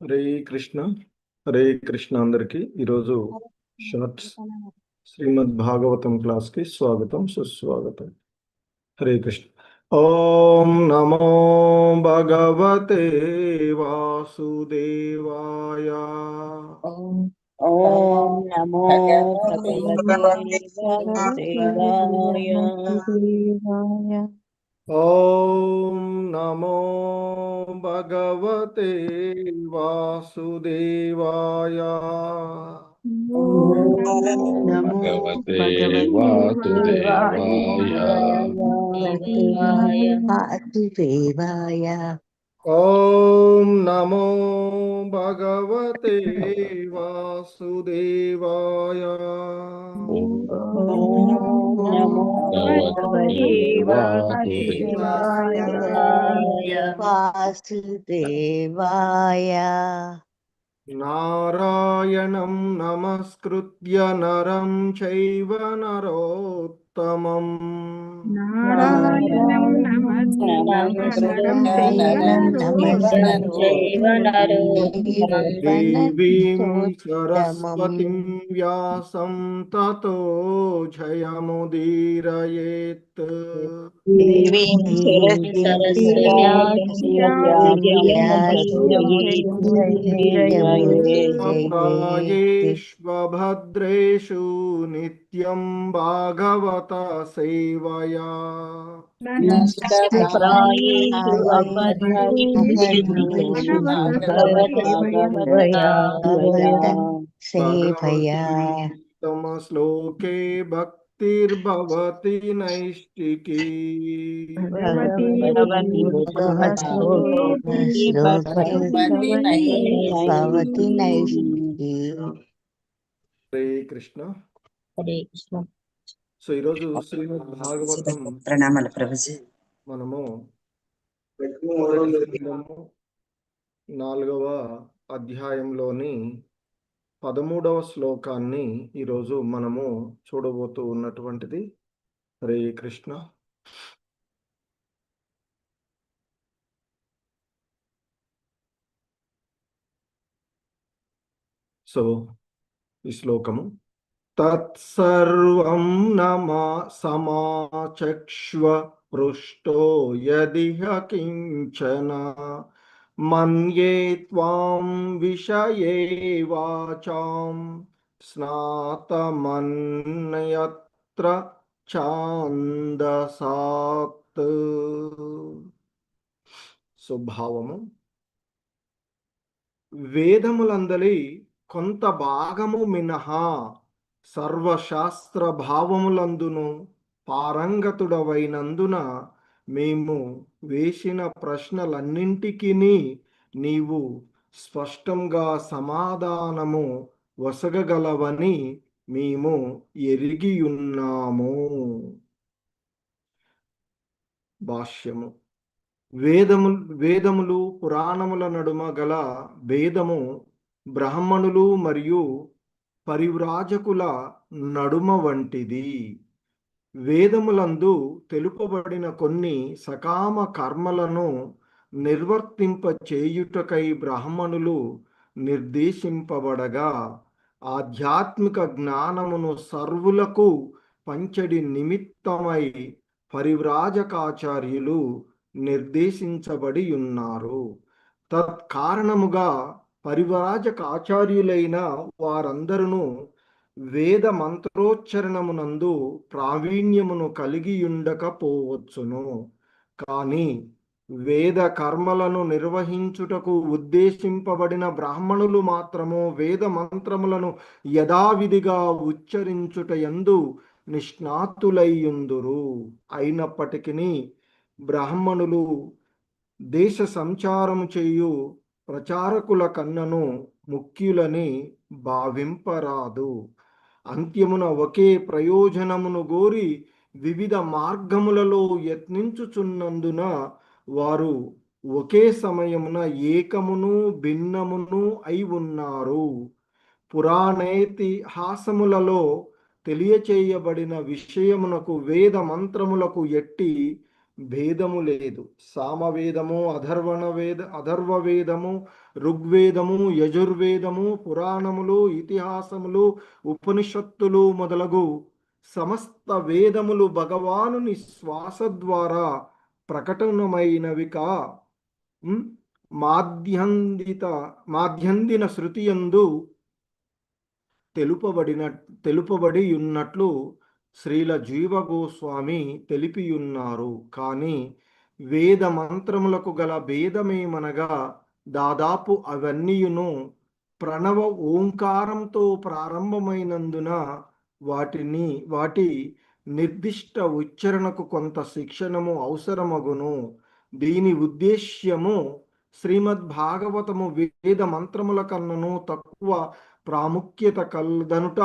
హరే కృష్ణ. హరే కృష్ణ అందరికి. ఈరోజు షార్ట్స్ శ్రీమద్ భాగవతం క్లాస్కి స్వాగతం, సుస్వాగతం. హరే కృష్ణ. ఓం నమో భగవతే వాసుదేవాయ. ఓం నమో భగవతే వాసుదేవాయ. ఓం నమో భగవతే వాసుదేవాయ. నమో భగవతే వాసుదేవాయ. ఓం నమో భగవతే వాసుదేవాయ. ఓం నమో భగవతే వాసుదేవాయ. నారాయణం నమస్కృత్య నరం చైవ నరోత్తమం. నారాయణం దేవీం సరస్వతిం వ్యాసం తతో జయముదీరయేత్. ప్రాయేష్వభద్రేషు నిత్యం భాగవత సేవయా. తమ శ్లోకే భక్తిర్భవతి నైష్టికీ. హరే కృష్ణ. సో ఈరోజు శ్రీమద్ భాగవతం ప్రణామాలు ప్రభుజీ. మనము మొదటి గ్రంథము 4వ అధ్యాయంలోని 13వ శ్లోకాన్ని ఈరోజు మనము చూడబోతూ ఉన్నటువంటిది. హరే కృష్ణ. సో ఈ శ్లోకము తత్సర్వం నమా సమాచక్ష్వ పృష్టో యదిహ కించన మన్యే త్వాం విషయే వాచాం స్నాతమన్యత్ర ఛాందసాత్. స్వభావము వేదములందలి కొంత భాగము మినహా సర్వశాస్త్ర భావములందును పారంగతుడవైనందున మేము వేసిన ప్రశ్నలన్నింటికీ నీవు స్పష్టంగా సమాధానము వసగగలవని మేము ఎరిగియున్నాము. భాష్యము. వేదములు పురాణముల నడుమ గల భేదము బ్రాహ్మణులు మరియు పరివ్రాజకుల నడుమ వంటిది. వేదములందు తెలుపబడిన కొన్ని సకామ కర్మలను నిర్వర్తింప చేయుటకై బ్రాహ్మణులు నిర్దేశింపబడగా ఆధ్యాత్మిక జ్ఞానమును సర్వులకు పంచడి నిమిత్తమై పరివ్రాజకాచార్యులు నిర్దేశించబడి ఉన్నారు. తత్కారణముగా పరివ్రాజకాచార్యులైన వారందరూ వేద మంత్రోచ్చరణమునందు ప్రావీణ్యమును కలిగియుండకపోవచ్చును. కానీ వేద కర్మలను నిర్వహించుటకు ఉద్దేశింపబడిన బ్రాహ్మణులు మాత్రము వేద మంత్రములను యథావిధిగా ఉచ్చరించుటయందు నిష్ణాతులయ్యుందురు. అయినప్పటికీ బ్రాహ్మణులు దేశ సంచారము చేయు ప్రచారకుల కన్నను ముఖ్యులని భావింపరాదు. అంత్యమున ఒకే ప్రయోజనమును గోరి వివిధ మార్గములలో యత్నించుచున్నందున వారు ఒకే సమయమున ఏకమును భిన్నమును అయి ఉన్నారు. పురాణేతిహాసములలో తెలియచేయబడిన విషయమునకు వేద మంత్రములకు ఎట్టి భేదము లేదు. సామవేదము, అథర్వవేదము, ఋగ్వేదము, యజుర్వేదము, పురాణములు, ఇతిహాసములు, ఉపనిషత్తులు మొదలగు సమస్త వేదములు భగవానుని శ్వాస ద్వారా ప్రకటనమైనవిగా ఉమ్, మాధ్యందిన శృతియందు తెలుపబడి ఉన్నట్లు శ్రీల జీవ గోస్వామి తెలిపియున్నారు. కానీ వేద మంత్రములకు గల భేదమేమనగా దాదాపు అవన్నీయును ప్రణవ ఓంకారంతో ప్రారంభమైనందున వాటి నిర్దిష్ట ఉచ్చారణకు కొంత శిక్షణము అవసరమగును. దీని ఉద్దేశ్యము శ్రీమద్భాగవతము వేద మంత్రముల కన్నను తక్కువ ప్రాముఖ్యత కలదనుట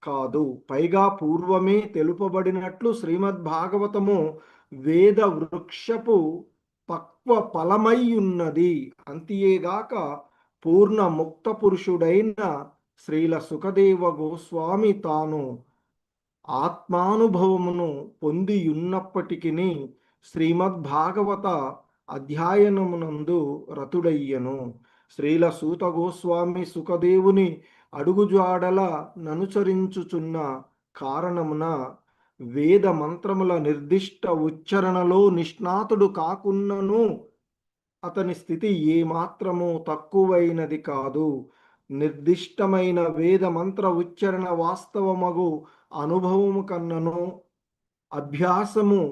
కాదు. పైగా పూర్వమే తెలుపబడినట్లు శ్రీమద్భాగవతము వేద వృక్షపు పక్వ ఫలమై ఉన్నది. అంతేగాక పూర్ణ ముక్త పురుషుడైన శ్రీల సుఖదేవ గోస్వామి తాను ఆత్మానుభవమును పొందియున్నప్పటికీ శ్రీమద్భాగవత అధ్యయనమునందు రతుడయ్యను. శ్రీల సూత గోస్వామి సుఖదేవుని అడుగుజాడల ననుసరించుచున్న కారణమున వేద మంత్రముల నిర్దిష్ట ఉచ్చారణలో నిష్ణాతుడు కాకున్నను అతని స్థితి ఏమాత్రము తక్కువైనది కాదు. నిర్దిష్టమైన వేద మంత్ర ఉచ్చారణ వాస్తవమగు అనుభవము కన్నను అభ్యాసము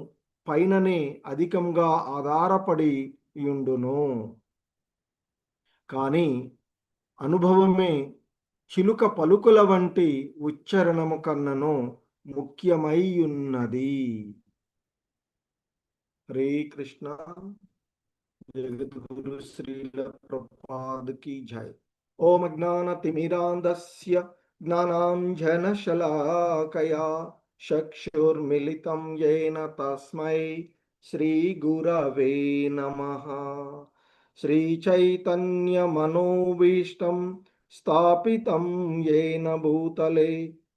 పైననే అధికంగా ఆధారపడి ఉండును. కానీ అనుభవమే చిలుక పలుకుల వంటి ఉచ్చారణము కన్నను ముఖ్యమై ఉన్నది. హరే కృష్ణ. జగద్గురు శ్రీల ప్రభుపాద్ కీ జై. ఓం జ్ఞానతిమిరాంధస్య జ్ఞానాంజనశలాకయా చక్షుర్మిలితం యేన తస్మై శ్రీగురవే నమః. శ్రీచైతన్యమనోభీష్టం స్థాపితం యేన భూతలే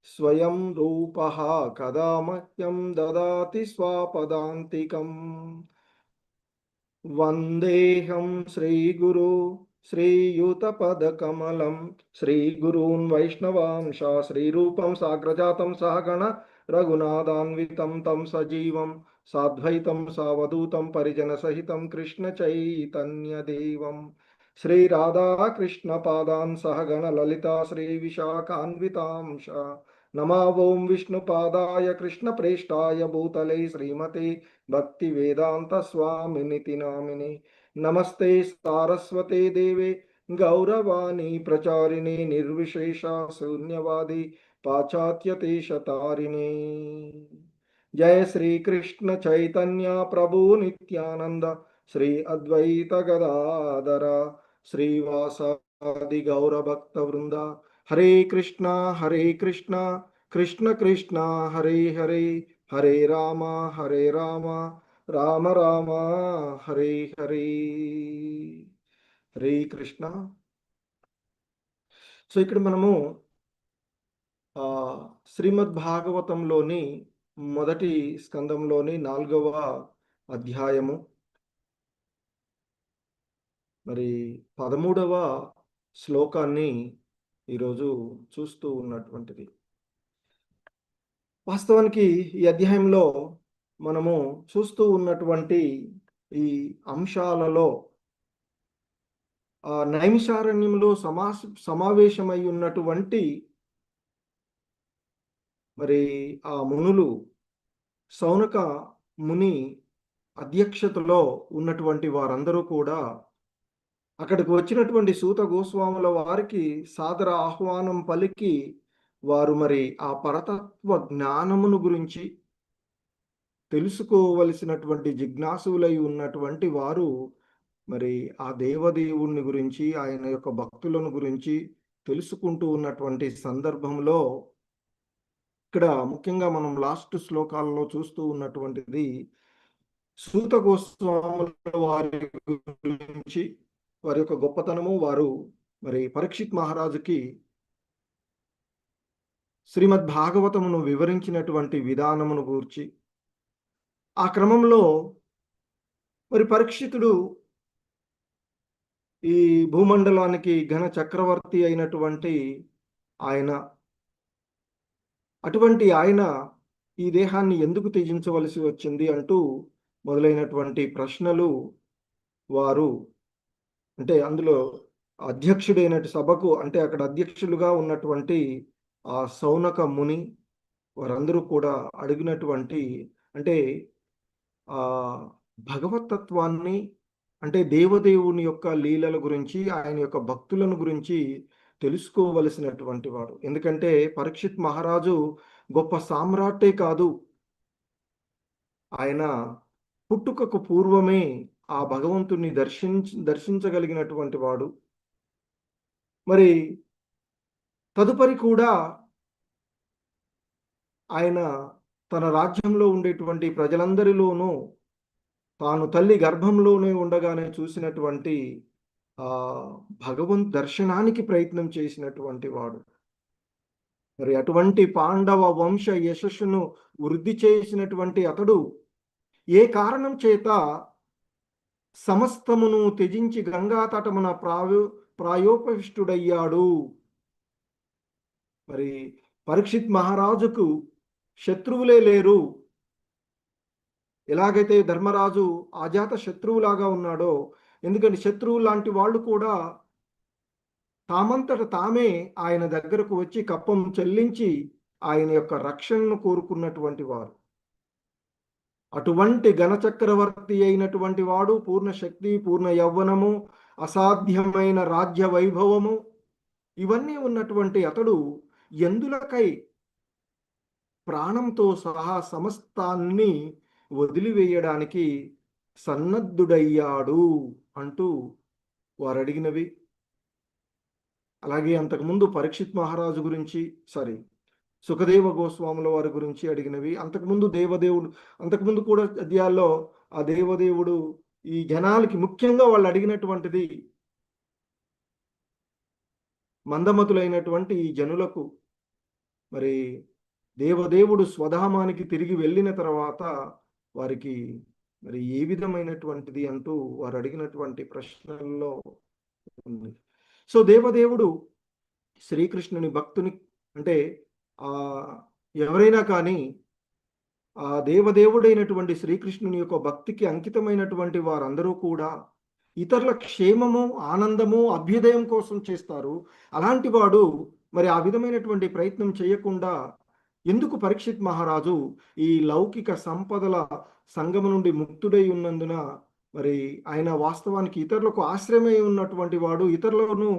స్వయం రూపః కదా మహ్యం దదాతి స్వపదాంతికం. వందేహం శ్రీగురు శ్రీయుతపదకమలం శ్రీగురూన్ వైష్ణవాంశ శ్రీరూపం సాగ్రజాతం సహగణ రఘునాథాన్వితం తం సజీవం సాద్వైతం సావధూతం పరిజన సహితం కృష్ణ చైతన్యదేవం శ్రీరాధాకృష్ణ పాదాన్ సహగణ లలితా శ్రీ విశాఖాన్వితాంశ నమో ఓం విష్ణుపాదాయ కృష్ణ ప్రేష్టాయ భూతలే శ్రీమతే భక్తి వేదాంత స్వామినితి నామిని. నమస్తే సారస్వతే దేవే గౌరవాణి ప్రచారిణి నిర్విశేష శూన్యవాది పాశ్చాత్యదేశతారిణి. జయ శ్రీ కృష్ణ చైతన్య ప్రభు నిత్యానంద శ్రీ అద్వైత గదాధర శ్రీవాసాది గౌరభక్త వృంద. హరే కృష్ణ కృష్ణ కృష్ణ హరే హరే హరే రామ రామ రామ హరే హరే. హరే కృష్ణ. సో ఇక్కడ మనము శ్రీమద్ భాగవతంలోని మొదటి స్కందంలోని 4వ అధ్యాయము మరి 13వ శ్లోకాన్ని ఈరోజు చూస్తూ ఉన్నటువంటిది. వాస్తవానికి ఈ అధ్యాయంలో మనము చూస్తూ ఉన్నటువంటి ఈ అంశాలలో నైమిషారణ్యంలో సమావేశమై ఉన్నటువంటి మరి ఆ మునులు సౌనక ముని అధ్యక్షతలో ఉన్నటువంటి వారందరూ కూడా అక్కడికి వచ్చినటువంటి సూత గోస్వాముల వారికి సాదర ఆహ్వానం పలికి వారు మరి ఆ పరతత్వ జ్ఞానమును గురించి తెలుసుకోవలసినటువంటి జిజ్ఞాసులై ఉన్నటువంటి వారు మరి ఆ దేవదేవుని గురించి ఆయన యొక్క భక్తులను గురించి తెలుసుకుంటూ ఉన్నటువంటి సందర్భంలో ఇక్కడ ముఖ్యంగా మనం లాస్ట్ శ్లోకాలలో చూస్తూ ఉన్నటువంటిది సూత గోస్వాముల వారి గురించి, వారి యొక్క గొప్పతనము, వారు మరి పరీక్షిత్ మహారాజుకి శ్రీమద్ భాగవతమును వివరించినటువంటి విధానమును గూర్చి, ఆ క్రమంలో మరి పరీక్షితుడు ఈ భూమండలానికి ఘన చక్రవర్తి అయినటువంటి ఆయన, అటువంటి ఆయన ఈ దేహాన్ని ఎందుకు త్యజించవలసి వచ్చింది అంటూ మొదలైనటువంటి ప్రశ్నలు వారు, అంటే అందులో అధ్యక్షుడైన సభకు, అంటే అక్కడ అధ్యక్షులుగా ఉన్నటువంటి ఆ సౌనక ముని వారందరూ కూడా అడిగినటువంటి, అంటే ఆ భగవతత్వాన్ని, అంటే దేవదేవుని యొక్క లీలల గురించి, ఆయన యొక్క భక్తులను గురించి తెలుసుకోవలసినటువంటి వాడు. ఎందుకంటే పరీక్షిత్ మహారాజు గొప్ప సామ్రాటే కాదు, ఆయన పుట్టుకకు పూర్వమే ఆ భగవంతుణ్ణి దర్శించగలిగినటువంటి వాడు. మరి తదుపరి కూడా ఆయన తన రాజ్యంలో ఉండేటువంటి ప్రజలందరిలోనూ తాను తల్లి గర్భంలోనే ఉండగానే చూసినటువంటి ఆ భగవంత్ దర్శనానికి ప్రయత్నం చేసినటువంటి వాడు. మరి అటువంటి పాండవ వంశ యశస్సును వృద్ధి చేసినటువంటి అతడు ఏ కారణం చేత సమస్తమును త్యజించి గంగా తటమున ప్రాయోపవిష్టుడయ్యాడు? మరి పరీక్షిత్ మహారాజుకు శత్రువులే లేరు. ఎలాగైతే ధర్మరాజు అజాత శత్రువులాగా ఉన్నాడో, ఎందుకంటే శత్రువు లాంటి వాళ్ళు కూడా తామంతట తామే ఆయన దగ్గరకు వచ్చి కప్పం చెల్లించి ఆయన యొక్క రక్షణను కోరుకున్నటువంటి వారు. అటువంటి ఘనచక్రవర్తి అయినటువంటి వాడు, పూర్ణ శక్తి, పూర్ణ యవ్వనము, అసాధ్యమైన రాజ్య వైభవము, ఇవన్నీ ఉన్నటువంటి అతడు ఎందులకై ప్రాణంతో సహా సమస్తాన్ని వదిలివేయడానికి సన్నద్ధుడయ్యాడు అంటూ వారు అడిగినవి. అలాగే అంతకుముందు పరీక్షిత్ మహారాజు గురించి, సుఖదేవ గోస్వాముల వారి గురించి అడిగినవి. అంతకుముందు కూడా అధ్యాయాల్లో ఆ దేవదేవుడు ఈ జనాలకి ముఖ్యంగా వాళ్ళు అడిగినటువంటిది, మందమతులైనటువంటి ఈ జనులకు మరి దేవదేవుడు స్వధామానికి తిరిగి వెళ్ళిన తర్వాత వారికి మరి ఏ విధమైనటువంటిది అంటూ వారు అడిగినటువంటి ప్రశ్నల్లో ఉంది. సో దేవదేవుడు శ్రీకృష్ణుని భక్తుని, అంటే ఎవరైనా కానీ ఆ దేవదేవుడైనటువంటి శ్రీకృష్ణుని యొక్క భక్తికి అంకితమైనటువంటి వారందరూ కూడా ఇతరుల క్షేమము, ఆనందము, అభ్యుదయం కోసం చేస్తారు. అలాంటి వాడు మరి ఆ విధమైనటువంటి ప్రయత్నం చేయకుండా ఎందుకు పరీక్షిత్ మహారాజు ఈ లౌకిక సంపదల సంగము నుండి ముక్తుడై ఉన్నందున మరి ఆయన వాస్తవానికి ఇతరులకు ఆశ్రయమై ఉన్నటువంటి వాడు, ఇతరులను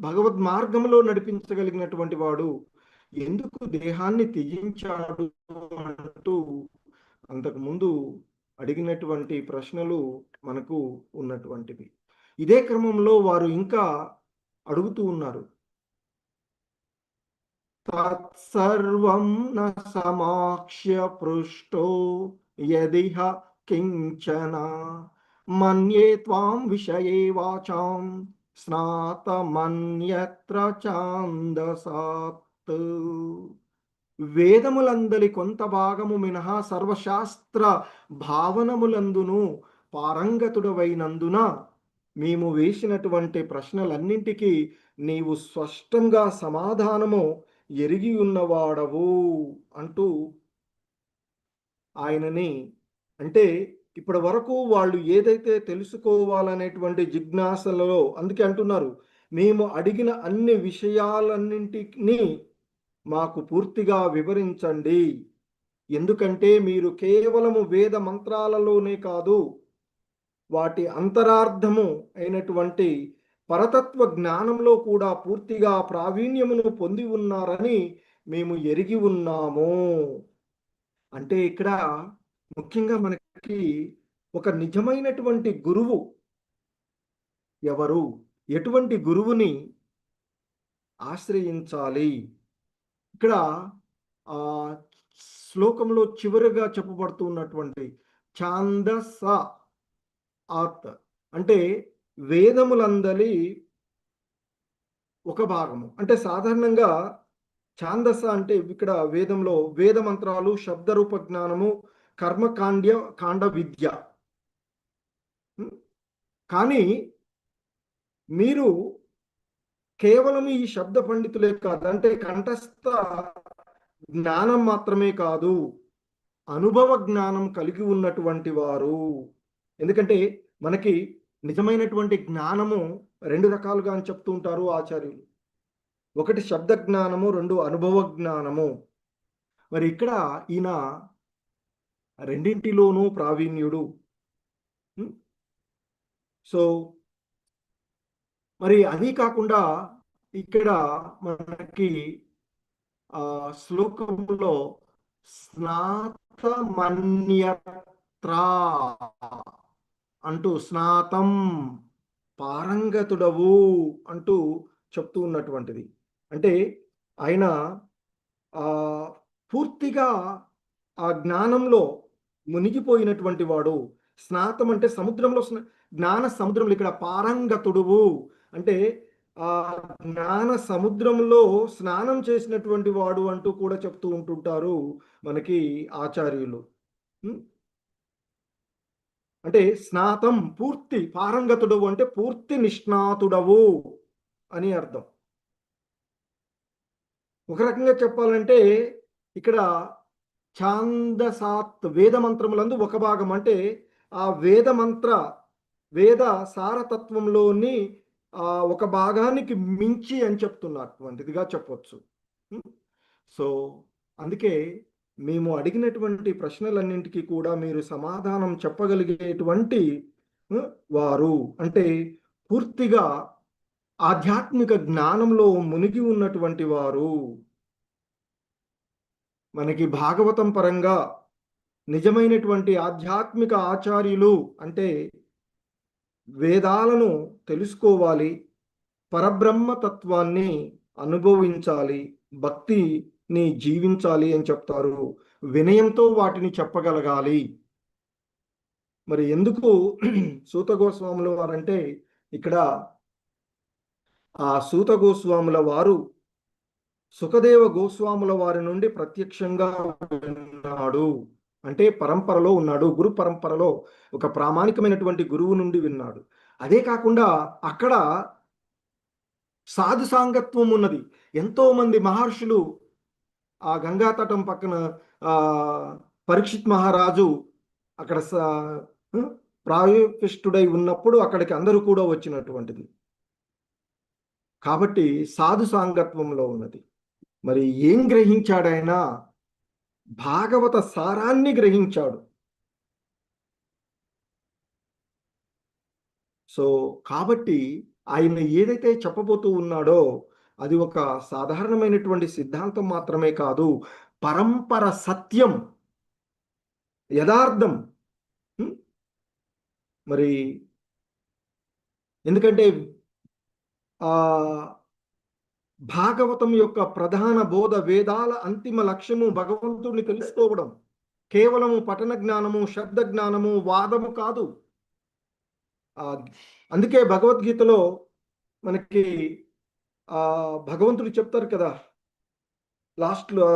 భగవద్ మార్గంలో నడిపించగలిగినటువంటి వాడు, ఎందుకు దేహాన్ని త్యజించాడు అంటూ అంతకుముందు అడిగినటువంటి ప్రశ్నలు మనకు ఉన్నటువంటివి. ఇదే క్రమంలో వారు ఇంకా అడుగుతూ ఉన్నారు. తత్సర్వం న సమాక్ష్య పృష్టో యదిహ కించన మన్యే త్వాం విషయే వాచాం స్నాతమన్యత్ర ఛాందసాత్. వేదములందలి కొంత భాగము మినహా సర్వశాస్త్ర భావనములందును పారంగతుడవైనందున మేము వేసినటువంటి ప్రశ్నలన్నింటికీ నీవు స్పష్టంగా సమాధానము ఎరిగి ఉన్నవాడవు అంటూ ఆయనని, అంటే ఇప్పటి వరకు వాళ్ళు ఏదైతే తెలుసుకోవాలనేటువంటి జిజ్ఞాసలలో, అందుకే అంటున్నారు మేము అడిగిన అన్ని విషయాలన్నింటినీ మాకు పూర్తిగా వివరించండి. ఎందుకంటే మీరు కేవలము వేద మంత్రాలలోనే కాదు, వాటి అంతరార్థము అయినటువంటి పరతత్వ జ్ఞానంలో కూడా పూర్తిగా ప్రావీణ్యమును పొంది ఉన్నారని మేము ఎరిగి ఉన్నాము. అంటే ఇక్కడ ముఖ్యంగా మనకి ఒక నిజమైనటువంటి గురువు ఎవరు, ఎటువంటి గురువుని ఆశ్రయించాలి, ఇక్కడ ఆ శ్లోకంలో చివరిగా చెప్పబడుతున్నటువంటి ఛాందస ఆత్ అంటే వేదములందలి ఒక భాగము. అంటే సాధారణంగా ఛాందస అంటే ఇక్కడ వేదంలో వేద మంత్రాలు, శబ్దరూప జ్ఞానము, కాండ విద్య, కానీ మీరు కేవలం ఈ శబ్ద పండితులే కాదు, అంటే కంఠస్థ జ్ఞానం మాత్రమే కాదు, అనుభవ జ్ఞానం కలిగి ఉన్నటువంటి వారు. ఎందుకంటే మనకి నిజమైనటువంటి జ్ఞానము రెండు రకాలుగా అని చెప్తూ ఉంటారు ఆచార్యులు. ఒకటి శబ్ద జ్ఞానము, రెండు అనుభవ జ్ఞానము. మరి ఇక్కడ ఈయన రెండింటిలోనూ ప్రావీణ్యుడు. సో మరి అది కాకుండా ఇక్కడ మనకి శ్లోకంలో స్నాతమన్యత్రా అంటూ స్నాతం పారంగతుడవు అంటూ చెప్తూ ఉన్నటువంటిది. అంటే ఆయన పూర్తిగా ఆ జ్ఞానంలో మునిగిపోయినటువంటి వాడు. స్నాతం అంటే సముద్రంలో, జ్ఞాన సముద్రంలో, ఇక్కడ పారంగతుడువు అంటే ఆ జ్ఞాన సముద్రంలో స్నానం చేసినటువంటి వాడు అంటూ కూడా చెప్తూ ఉంటుంటారు మనకి ఆచార్యులు. అంటే స్నాతం పూర్తి, పారంగతుడవు అంటే పూర్తి నిష్ణాతుడవు అని అర్థం. ఒక రకంగా చెప్పాలంటే ఇక్కడ ఛాందసాత్ వేద మంత్రములందు ఒక భాగం, అంటే ఆ వేద సారతత్వంలోని ఒక భాగానికి మించి అని చెప్తున్నటువంటిదిగా చెప్పవచ్చు. సో అందుకే మేము అడిగినటువంటి ప్రశ్నలన్నింటికీ కూడా మీరు సమాధానం చెప్పగలిగేటువంటి వారు, అంటే పూర్తిగా ఆధ్యాత్మిక జ్ఞానంలో మునిగి ఉన్నటువంటి వారు. మనకి భాగవతం పరంగా నిజమైనటువంటి ఆధ్యాత్మిక ఆచార్యులు అంటే వేదాలను తెలుసుకోవాలి, పరబ్రహ్మ తత్వాన్ని అనుభవించాలి, భక్తిని జీవించాలి అని చెప్తారు. వినయంతో వాటిని చెప్పగలగాలి. మరి ఎందుకు సూత గోస్వాముల వారంటే ఇక్కడ ఆ సూత గోస్వాముల వారు సుఖదేవ గోస్వాముల వారి నుండి ప్రత్యక్షంగా విన్నాడు, అంటే పరంపరలో ఉన్నాడు, గురు పరంపరలో ఒక ప్రామాణికమైనటువంటి గురువు నుండి విన్నాడు. అదే కాకుండా అక్కడ సాధు సాంగత్వం ఉన్నది. ఎంతో మంది మహర్షులు ఆ గంగా తటం పక్కన పరీక్షిత్ మహారాజు అక్కడ ప్రాయోపిష్టుడై ఉన్నప్పుడు అక్కడికి అందరూ కూడా వచ్చినటువంటిది. కాబట్టి సాధు సాంగత్వంలో ఉన్నది. మరి ఏం గ్రహించాడైనా భాగవత సారాన్ని గ్రహించాడు. సో కాబట్టి ఆయన ఏదైతే చెప్పబోతూ ఉన్నాడో అది ఒక సాధారణమైనటువంటి సిద్ధాంతం మాత్రమే కాదు, పరంపర సత్యం, యథార్థం. మరి ఎందుకంటే భాగవతం యొక్క ప్రధాన బోధ, వేదాల అంతిమ లక్ష్యము భగవంతుడిని తెలుసుకోవడం. కేవలము పఠన జ్ఞానము, శబ్ద జ్ఞానము, వాదము కాదు. అందుకే భగవద్గీతలో మనకి భగవంతుడు చెప్తారు కదా లాస్ట్లో,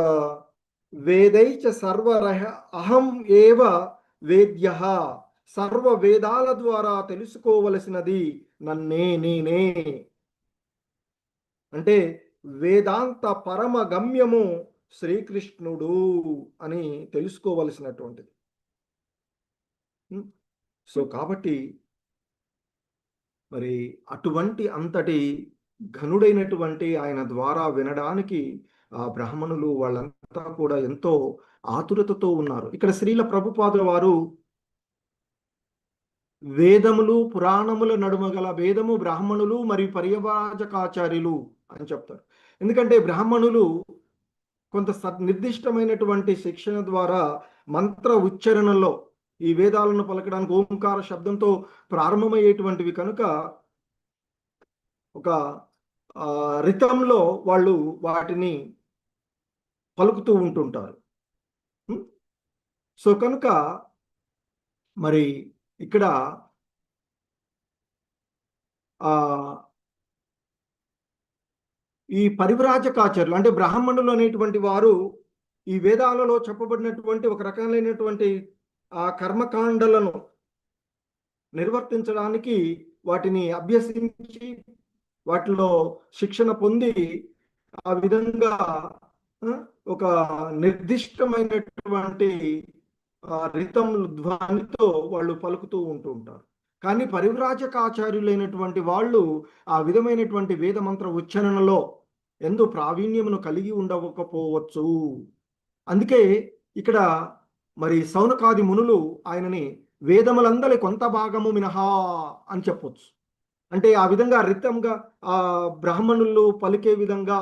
వేదైచ సర్వరహ అహం ఏవ వేద్య, సర్వ వేదాల ద్వారా తెలుసుకోవలసినది నేనే. అంటే వేదాంత పరమ గమ్యము శ్రీకృష్ణుడు అని తెలుసుకోవలసినటువంటిది. సో కాబట్టి మరి అటువంటి అంతటి ఘనుడైనటువంటి ఆయన ద్వారా వినడానికి ఆ బ్రాహ్మణులు వాళ్ళంతా కూడా ఎంతో ఆతురతతో ఉన్నారు. ఇక్కడ శ్రీల ప్రభుపాదుల వారు వేదములు పురాణముల నడుమ గల వేదము, బ్రాహ్మణులు మరియు పర్యవాచకాచార్యులు అని చెప్తారు. ఎందుకంటే బ్రాహ్మణులు కొంత నిర్దిష్టమైనటువంటి శిక్షణ ద్వారా మంత్ర ఉచ్చరణలో ఈ వేదాలను పలకడానికి ఓంకార శబ్దంతో ప్రారంభమయ్యేటువంటివి కనుక ఒక రితంలో వాళ్ళు వాటిని పలుకుతూ ఉంటుంటారు. సో కనుక మరి ఇక్కడ ఈ పరివ్రాజకాచార్యులు అంటే బ్రాహ్మణులు అనేటువంటి వారు ఈ వేదాలలో చెప్పబడినటువంటి ఒక రకమైనటువంటి ఆ కర్మకాండలను నిర్వర్తించడానికి వాటిని అభ్యసించి వాటిలో శిక్షణ పొంది ఆ విధంగా ఒక నిర్దిష్టమైనటువంటి రితం ధ్వనితో వాళ్ళు పలుకుతూ ఉంటూ ఉంటారు. కానీ పరివ్రాజకాచార్యులైనటువంటి వాళ్ళు ఆ విధమైనటువంటి వేదమంత్ర ఉచ్చారణలో ఎందు ప్రావీణ్యమును కలిగి ఉండకపోవచ్చు. అందుకే ఇక్కడ మరి సౌనకాది మునులు ఆయనని వేదములందలి కొంత భాగము మినహా అని చెప్పొచ్చు. అంటే ఆ విధంగా రితంగా ఆ బ్రాహ్మణులు పలికే విధంగా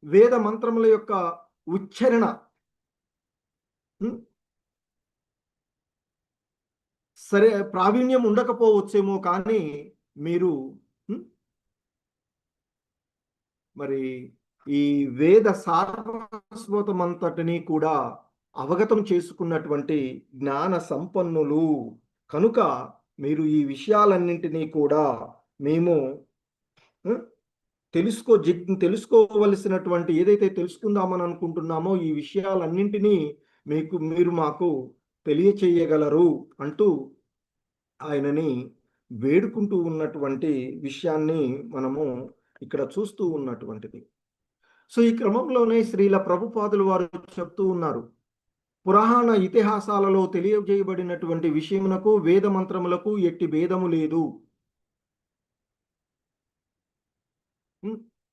వేద మంత్రముల యొక్క ఉచ్చారణ సరే ప్రావీణ్యం ఉండకపోవచ్చేమో, కానీ మీరు మరి ఈ వేద సారస్వతమంతటిని కూడా అవగతం చేసుకున్నటువంటి జ్ఞాన సంపన్నులు కనుక మీరు ఈ విషయాలన్నింటినీ కూడా మేము తెలుసుకోవలసినటువంటి ఏదైతే తెలుసుకుందామని అనుకుంటున్నామో ఈ విషయాలన్నింటినీ మీరు మాకు తెలియచేయగలరు అంటూ ఆయనని వేడుకుంటూ ఉన్నటువంటి విషయాన్ని మనము ఇక్కడ చూస్తూ ఉన్నటువంటిది. సో ఈ క్రమంలోనే శ్రీల ప్రభుపాదులు వారు చెప్తూ ఉన్నారు, పురాణ ఇతిహాసాలలో తెలియజేయబడినటువంటి విషయమునకు వేద మంత్రములకు ఎట్టి భేదము లేదు.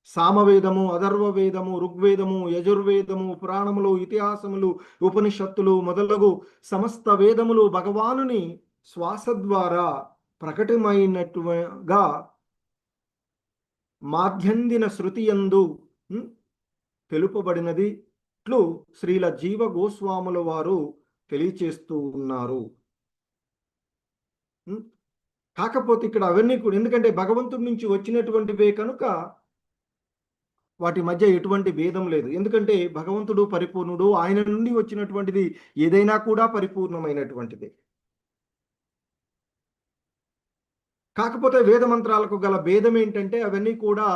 సామవేదము, అథర్వవేదము, ఋగ్వేదము, యజుర్వేదము, పురాణములు, ఇతిహాసములు, ఉపనిషత్తులు మొదలగు సమస్త వేదములు భగవానుని శ్వాస ద్వారా ప్రకటమైనట్టుగా మాధ్యందిన శృతియందు తెలుపబడినది ఇట్లు శ్రీల జీవ గోస్వాముల వారు తెలియచేస్తూ ఉన్నారు. కాకపోతే ఇక్కడ అవన్నీ కూడా ఎందుకంటే భగవంతుడి నుంచి వచ్చినటువంటివే కనుక వాటి మధ్య ఎటువంటి భేదం లేదు. ఎందుకంటే భగవంతుడు పరిపూర్ణుడు, ఆయన నుండి వచ్చినటువంటిది ఏదైనా కూడా పరిపూర్ణమైనటువంటిది. కాకపోతే వేద మంత్రాలకు గల భేదం ఏంటంటే అవన్నీ కూడా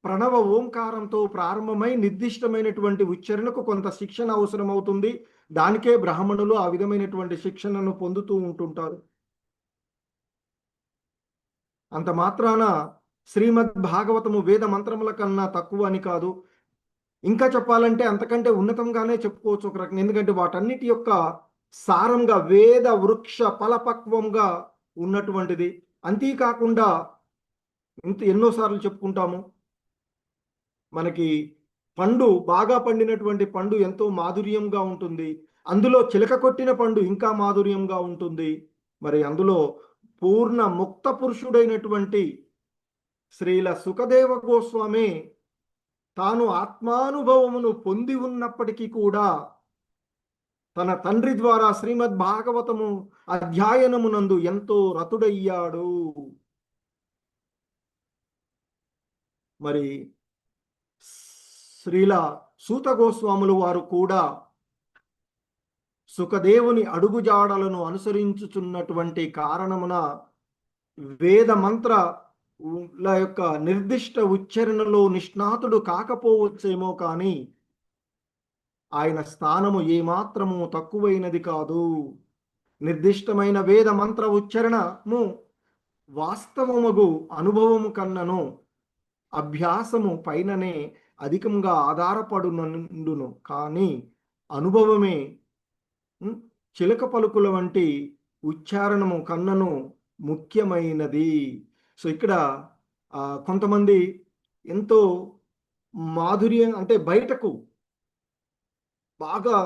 ప్రణవ ఓంకారంతో ప్రారంభమై నిర్దిష్టమైనటువంటి ఉచ్చారణకు కొంత శిక్షణ అవసరం అవుతుంది. దానికే బ్రాహ్మణులు ఆ విధమైనటువంటి శిక్షణను పొందుతూ ఉంటుంటారు. అంత మాత్రాన శ్రీమద్ భాగవతము వేద మంత్రముల కన్నా తక్కువ అని కాదు. ఇంకా చెప్పాలంటే అంతకంటే ఉన్నతంగానే చెప్పుకోవచ్చు ఒక రకంగా. ఎందుకంటే వాటన్నిటి యొక్క సారంగా వేద వృక్ష ఫలపక్వంగా ఉన్నటువంటిది. అంతేకాకుండా ఎన్నోసార్లు చెప్పుకుంటాము, మనకి పండు బాగా పండినటువంటి పండు ఎంతో మాధుర్యంగా ఉంటుంది. అందులో చిలక కొట్టిన పండు ఇంకా మాధుర్యంగా ఉంటుంది. మరి అందులో పూర్ణ ముక్త పురుషుడైనటువంటి శ్రీల సుఖదేవ గోస్వామి తాను ఆత్మానుభవమును పొంది ఉన్నప్పటికీ కూడా తన తండ్రి ద్వారా శ్రీమద్ భాగవతము అధ్యయనమునందు ఎంతో రతుడయ్యాడు. మరి శ్రీల సూత గోస్వాములు వారు కూడా సుఖదేవుని అడుగుజాడలను అనుసరించుచున్నటువంటి కారణమున వేద మంత్రల యొక్క నిర్దిష్ట ఉచ్చారణలో నిష్ణాతుడు కాకపోవచ్చేమో, కానీ ఆయన స్థానము ఏమాత్రము తక్కువైనది కాదు. నిర్దిష్టమైన వేద మంత్ర ఉచ్చారణము వాస్తవముగు అనుభవము కన్నను అభ్యాసము పైననే అధికంగా ఆధారపడునండును. కానీ అనుభవమే చిలక పలుకుల వంటి ఉచ్చారణము కన్నను ముఖ్యమైనది. సో ఇక్కడ కొంతమంది ఎంతో మాధుర్యం అంటే బయటకు బాగా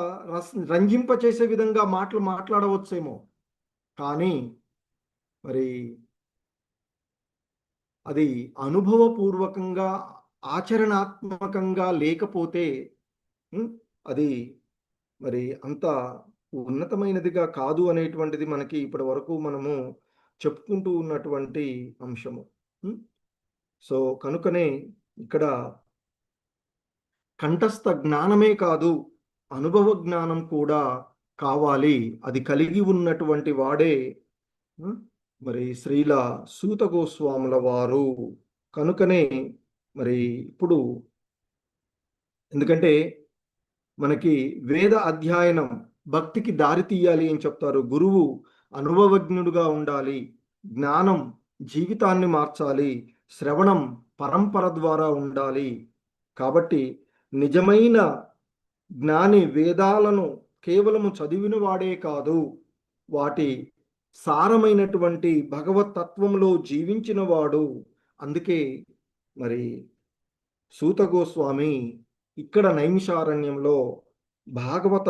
రంజింపచేసే విధంగా మాట్లాడవచ్చేమో, కానీ మరి అది అనుభవపూర్వకంగా ఆచరణాత్మకంగా లేకపోతే అది మరి అంత ఉన్నతమైనదిగా కాదు అనేటువంటిది మనకి ఇప్పటి వరకు మనము చెప్పుకుంటూ ఉన్నటువంటి అంశము. సో కనుకనే ఇక్కడ కంఠస్థ జ్ఞానమే కాదు, అనుభవ జ్ఞానం కూడా కావాలి. అది కలిగి ఉన్నటువంటి వాడే మరి శ్రీల సూత గోస్వాముల వారు. కనుకనే మరి ఇప్పుడు ఎందుకంటే మనకి వేద అధ్యయనం భక్తికి దారి తీయాలి అని చెప్తారు. గురువు అనుభవజ్ఞుడుగా ఉండాలి. జ్ఞానం జీవితాన్ని మార్చాలి. శ్రవణం పరంపర ద్వారా ఉండాలి. కాబట్టి నిజమైన జ్ఞాని వేదాలను కేవలము చదివిన వాడే కాదు, వాటి సారమైనటువంటి భగవత్ తత్వంలో జీవించిన వాడు. అందుకే మరి సూత గోస్వామి ఇక్కడ నైమిషారణ్యంలో భాగవత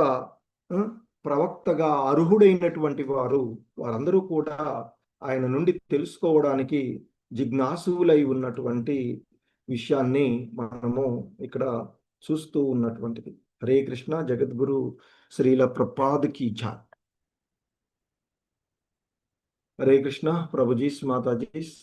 ఆ, ప్రవక్తగా అర్హుడైనటువంటి వారందరూ కూడా ఆయన నుండి తెలుసుకోవడానికి జిజ్ఞాసులై ఉన్నటువంటి విషయాన్ని మనము ఇక్కడ చూస్తూ ఉన్నటువంటిది. హరే కృష్ణ. జగద్గురు శ్రీల ప్రపాద్ కీ జై. హరే కృష్ణ. ప్రభుజీస్ మాతాజీస్.